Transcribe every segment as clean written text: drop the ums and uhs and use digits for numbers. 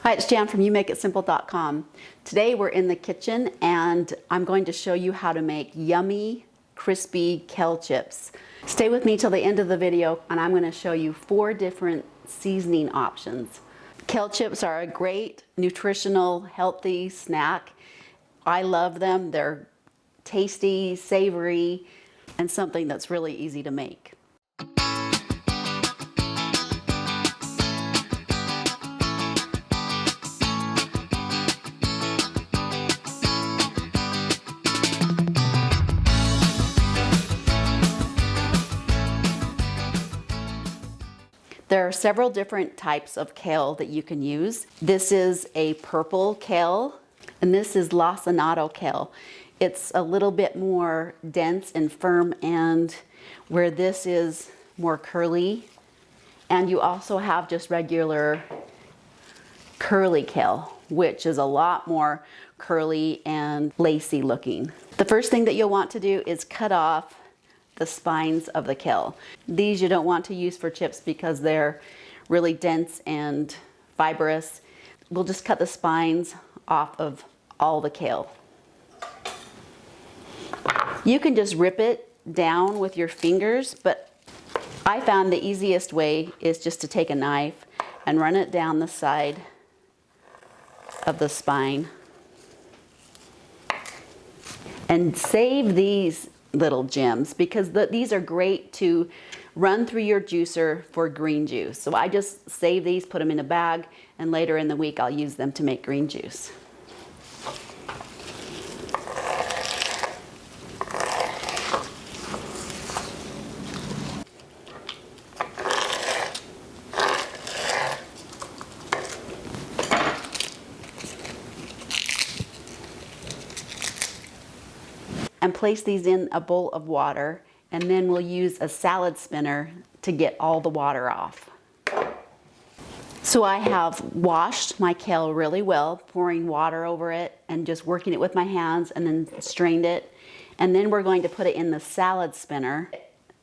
Hi, it's Jan from YouMakeItSimple.com. Today we're in the kitchen and I'm going to show you how to make yummy, crispy kale chips. Stay with me till the end of the video and I'm going to show you 4 different seasoning options. Kale chips are a great, nutritional, healthy snack. I love them. They're tasty, savory, and something that's really easy to make. There are several different types of kale that you can use. This is a purple kale, and this is lacinato kale. It's a little bit more dense and firm, and where this is more curly. And you also have just regular curly kale, which is a lot more curly and lacy looking. The first thing that you'll want to do is cut off the spines of the kale. These you don't want to use for chips because they're really dense and fibrous. We'll just cut the spines off of all the kale. You can just rip it down with your fingers, but I found the easiest way is just to take a knife and run it down the side of the spine. And save these little gems because these are great to run through your juicer for green juice. So I just save these, put them in a bag, and later in the week I'll use them to make green juice. And place these in a bowl of water, and then we'll use a salad spinner to get all the water off. So I have washed my kale really well, pouring water over it and just working it with my hands, and then strained it. And then we're going to put it in the salad spinner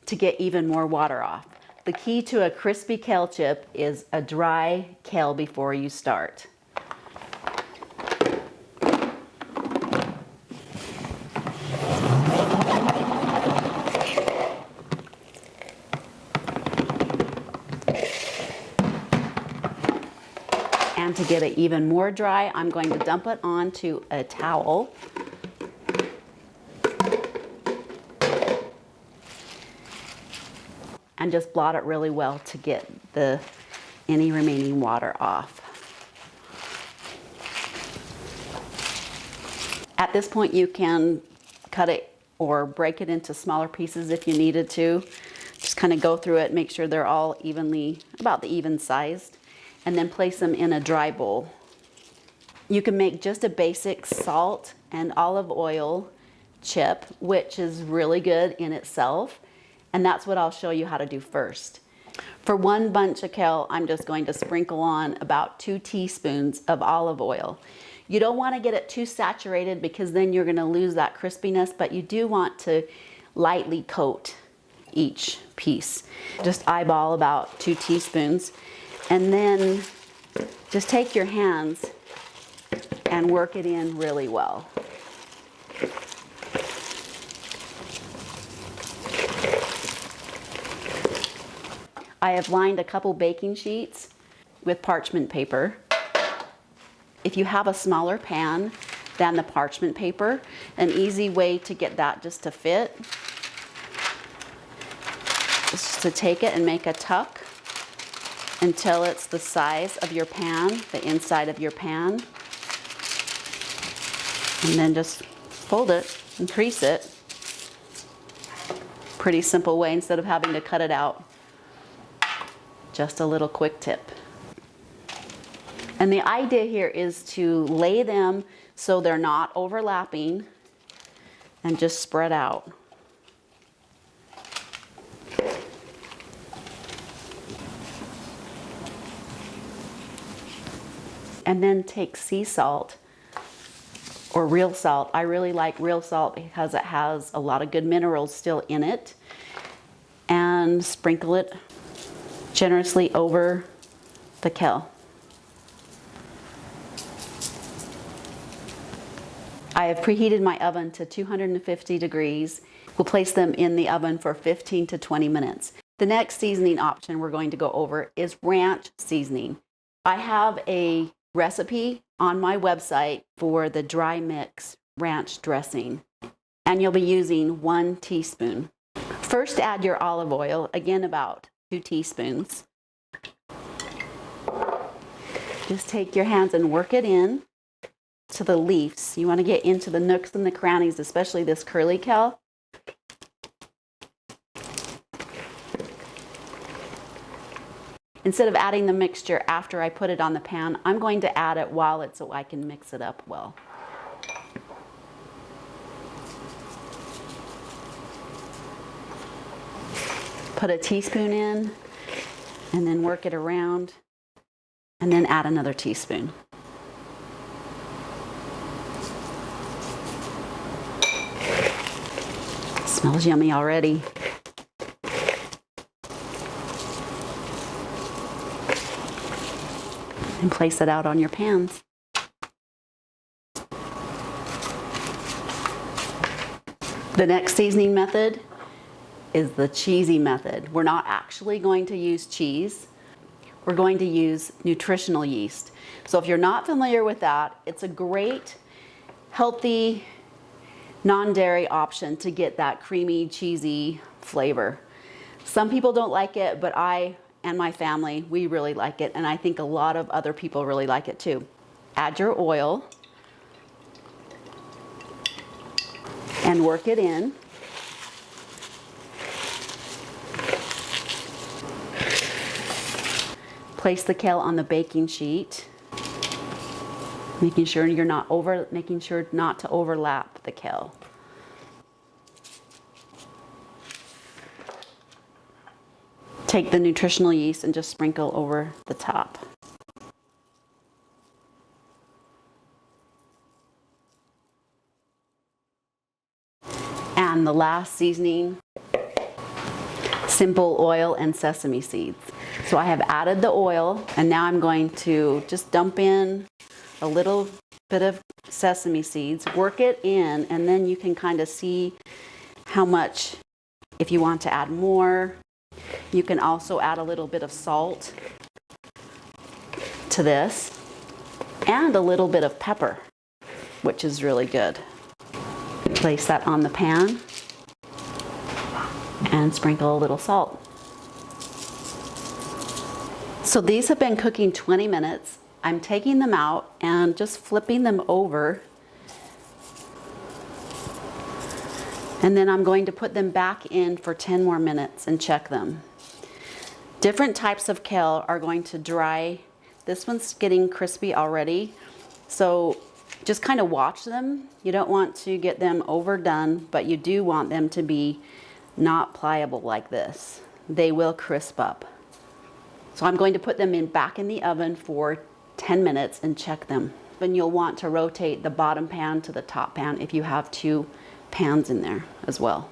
to get even more water off. The key to a crispy kale chip is a dry kale before you start. And to get it even more dry, I'm going to dump it onto a towel. And just blot it really well to get any remaining water off. At this point, you can cut it or break it into smaller pieces if you needed to. Just kind of go through it, make sure they're all about the even sized, and then place them in a dry bowl. You can make just a basic salt and olive oil chip, which is really good in itself, and that's what I'll show you how to do first. For 1 bunch of kale, I'm just going to sprinkle on about 2 teaspoons of olive oil. You don't want to get it too saturated because then you're going to lose that crispiness, but you do want to lightly coat each piece. Just eyeball about 2 teaspoons. And then just take your hands and work it in really well. I have lined a couple baking sheets with parchment paper. If you have a smaller pan than the parchment paper, an easy way to get that just to fit is just to take it and make a tuck until it's the size of your pan, the inside of your pan. And then just fold it and crease it. Pretty simple way instead of having to cut it out. Just a little quick tip. And the idea here is to lay them so they're not overlapping and just spread out. And then take sea salt or real salt. I really like real salt because it has a lot of good minerals still in it. And sprinkle it generously over the kale. I have preheated my oven to 250 degrees. We'll place them in the oven for 15 to 20 minutes. The next seasoning option we're going to go over is ranch seasoning. I have a recipe on my website for the dry mix ranch dressing, and you'll be using 1 teaspoon. First, add your olive oil, again about 2 teaspoons. Just take your hands and work it in to the leaves. You want to get into the nooks and the crannies, especially this curly kale. Instead of adding the mixture after I put it on the pan, I'm going to add it while it's so I can mix it up well. Put a teaspoon in and then work it around and then add another teaspoon. Smells yummy already. And place it out on your pans. The next seasoning method is the cheesy method. We're not actually going to use cheese. We're going to use nutritional yeast. So if you're not familiar with that, it's a great, healthy, non-dairy option to get that creamy, cheesy flavor. Some people don't like it, but I and my family, we really like it, and I think a lot of other people really like it too. Add your oil and work it in. Place the kale on the baking sheet, making sure not to overlap the kale. Take the nutritional yeast and just sprinkle over the top. And the last seasoning, simple oil and sesame seeds. So I have added the oil, and now I'm going to just dump in a little bit of sesame seeds, work it in, and then you can kind of see how much, if you want to add more. You can also add a little bit of salt to this and a little bit of pepper, which is really good. Place that on the pan and sprinkle a little salt. So these have been cooking 20 minutes. I'm taking them out and just flipping them over. And then I'm going to put them back in for 10 more minutes and check them. Different types of kale are going to dry. This one's getting crispy already. So just kind of watch them. You don't want to get them overdone, but you do want them to be not pliable like this. They will crisp up. So I'm going to put them back in the oven for 10 minutes and check them. And you'll want to rotate the bottom pan to the top pan if you have 2 pans in there as well.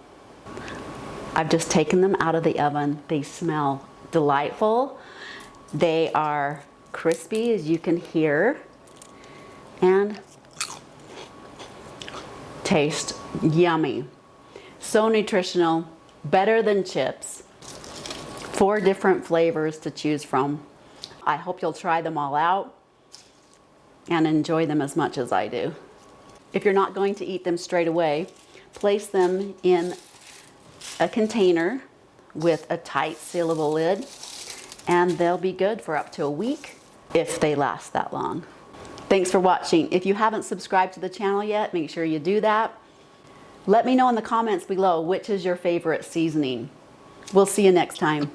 I've just taken them out of the oven. They smell delightful. They are crispy, as you can hear, and taste yummy. So nutritional, better than chips. 4 different flavors to choose from. I hope you'll try them all out and enjoy them as much as I do. If you're not going to eat them straight away, place them in a container with a tight sealable lid, and they'll be good for up to a week if they last that long. Thanks for watching. If you haven't subscribed to the channel yet, make sure you do that. Let me know in the comments below which is your favorite seasoning. We'll see you next time.